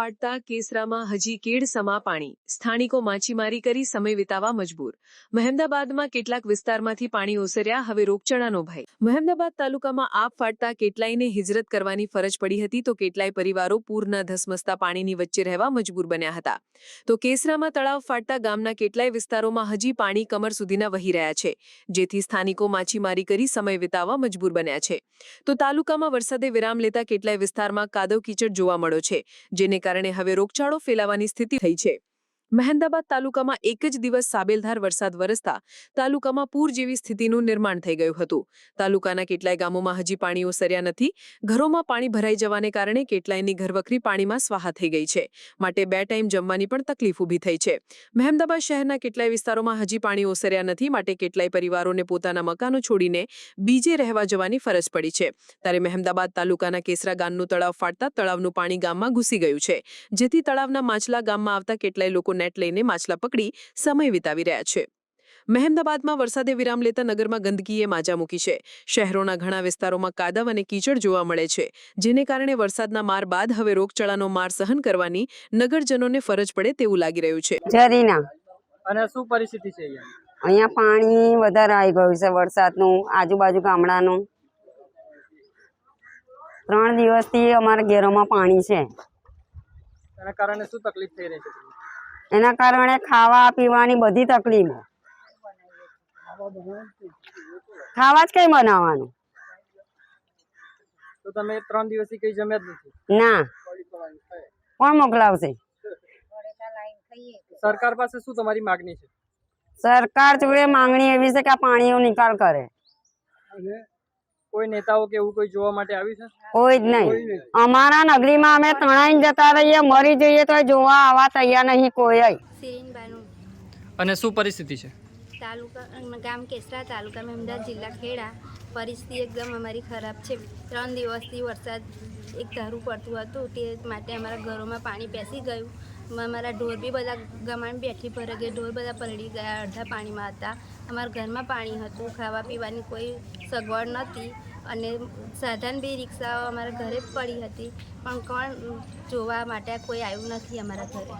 ફાટતા કેસરામાં હજી કેડ સમા પાણી, સ્થાનિકો માછીમારી કરી સમય વિતાવવા મજબૂર। મહેમદાબાદમાં કેટલાક વિસ્તારમાંથી પાણી ઓસર્યા, હવે રોગચાળાનો ભય। મહેમદાબાદ તાલુકામાં આબ ફાટતા કેટલાયને હિજરત કરવાની ફરજ પડી હતી તો કેટલાય પરિવારો પૂરના ધસમસતા પાણીની વચ્ચે રહેવા મજબૂર બન્યા હતા। તો કેસરામાં તળાવ ફાટતા ગામના કેટલાય વિસ્તારોમાં હજી પાણી કમર સુધીના વહી રહ્યા છે, જેથી સ્થાનિકો માછીમારી કરી સમય વિતાવવા મજબૂર બન્યા છે। તો તાલુકામાં વરસાદે વિરામ લેતા કેટલાય વિસ્તારમાં કાદવ કીચડ જોવા મળ્યો છે, જેને કારણે હવે રોગચાળો ફેલાવાની સ્થિતિ થઈ છે। મહેમદાબાદ તાલુકામાં એક જ દિવસ સાબેલધાર વરસાદ વરસતા તાલુકામાં પૂર જેવી સ્થિતિનું નિર્માણ થઈ ગયું હતું। તાલુકાના કેટલાય ગામોમાં હજી પાણી ઓસર્યા નથી। ઘરોમાં પાણી ભરાઈ જવાને કારણે કેટલાયની ઘરવખરી પાણીમાં સ્વાહા થઈ ગઈ છે, માટે 2 ટાઈમ જમવાની પણ તકલીફ ઊભી થઈ છે। મહેમદાબાદ શહેરના કેટલાય વિસ્તારોમાં હજી પાણી ઓસર્યા નથી, માટે કેટલાય પરિવારોને પોતાના મકાનો છોડીને બીજે રહેવા જવાની ફરજ પડી છે। ત્યારે મહેમદાબાદ તાલુકાના કેસરા ગામનું તળાવ ફાટતા તળાવનું પાણી ગામમાં ઘૂસી ગયું છે, જેથી તળાવના માછલા ગામમાં આવતા કેટલાય લોકો નેટ લઈને માછલા પકડી સમય વિતાવી રહ્યા છે। મહેમદાબાદમાં વરસાદે વિરામ લેતા નગરમાં ગંદકીએ માજા મૂકી છે। શહેરોના ઘણા વિસ્તારોમાં કાદવ અને કીચડ જોવા મળે છે, જેને કારણે વરસાદના માર બાદ હવે રોગચાળાનો માર સહન કરવાની નગરજનોને ફરજ પડે તેવું લાગી રહ્યું છે। જરીના અને શું પરિસ્થિતિ છે અહીંયા પાણી વધારે આવી ગયું છે વરસાદનું, આજુબાજુ ગામડાનું। 3 દિવસથી અમારા ઘેરોમાં પાણી છે। એના કારણે શું તકલીફ થઈ રહી છે? એના કારણે ખાવા પીવાની બધી તકલીફો। ખાવા જ કઈ બનાવવાનું? તો તમે 3 દિવસથી કઈ જમ્યા જ નથી? ના, કોણ મોકલાવશે? સરકાર પાસે શું તમારી માંગણી છે? સરકાર જોડે માંગણી એવી છે કે આ પાણીનો નિકાલ કરે। કોઈ નેતાઓ કે એવું કોઈ જોવા માટે આવ્યું છે? કોઈ જ નહીં। અમારા નગરીમાં અમે તણાઈને જતા રહીએ, મરી જઈએ તો જોવા આવવા તૈયાર નહીં કોઈ। અને શું પરિસ્થિતિ છે? તાલુકા ગામ કેસરા, તાલુકા મહેમદાબાદ, જિલ્લા ખેડા। પરિસ્થિતિ એકદમ અમારી ખરાબ છે। 3 દિવસથી વરસાદ એક ધારું પડતું હતું, તે માટે અમારા ઘરોમાં પાણી બેસી ગયું। અમારા ઢોર બી બધા ગમાણ બેઠી ભરે ગઈ, ઢોર બધા પલળી ગયા, અડધા પાણીમાં હતા। અમારા ઘરમાં પાણી હતું, ખાવા પીવાની કોઈ સગવડ નહોતી, અને સાધન બી રિક્ષાઓ અમારા ઘરે પડી હતી, પણ કોણ જોવા માટે કોઈ આવ્યું નથી અમારા ઘરે।